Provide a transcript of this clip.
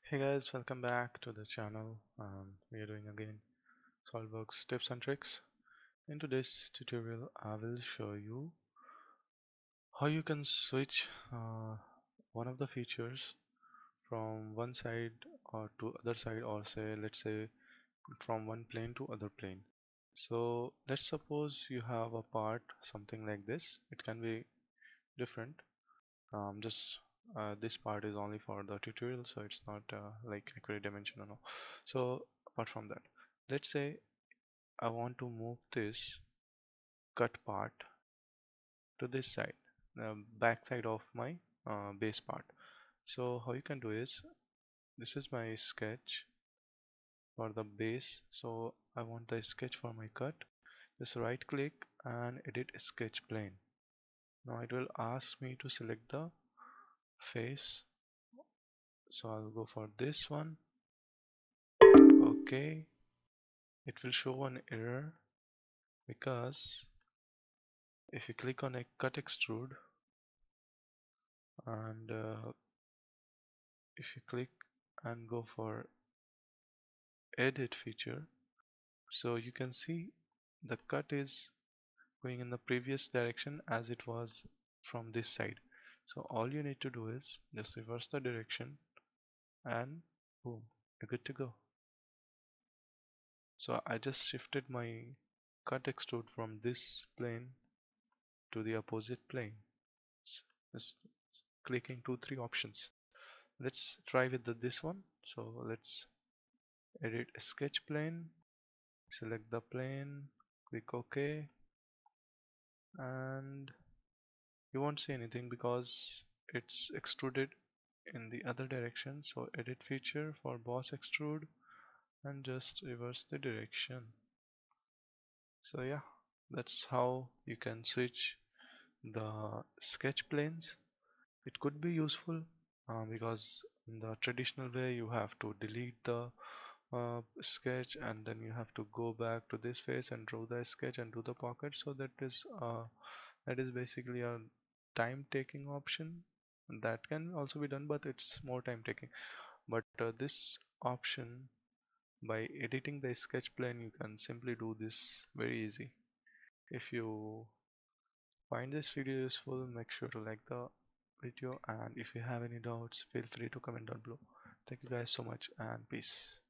Hey guys, welcome back to the channel. We are doing again SOLIDWORKS tips and tricks. In today's tutorial, I will show you how you can switch one of the features from one side or to other side, or let's say from one plane to other plane. So let's suppose you have a part something like this. It can be different. Just this part is only for the tutorial, so it's not like accurate dimension or no. So apart from that, let's say I want to move this cut part to this side, the back side of my base part. So how you can do is, this is my sketch for the base, so I want the sketch for my cut. Just right click and edit sketch plane. Now it will ask me to select the face, so I'll go for this one. Okay, it will show an error because if you click on a cut extrude and if you click and go for edit feature, so you can see the cut is going in the previous direction as it was from this side. So all you need to do is just reverse the direction and boom, you're good to go. So I just shifted my cut extrude from this plane to the opposite plane. Just clicking 2 3 options. Let's try with this one. So let's edit sketch plane, select the plane, click OK, and you won't see anything because it's extruded in the other direction. So edit feature for boss extrude and just reverse the direction. So yeah, that's how you can switch the sketch planes. It could be useful because in the traditional way you have to delete the sketch and then you have to go back to this face and draw the sketch and do the pocket. So that is basically a time taking option. That can also be done, but it's more time taking. But this option, by editing the sketch plane, you can simply do this very easy. If you find this video useful, make sure to like the video, and if you have any doubts, feel free to comment down below. Thank you guys so much, and peace.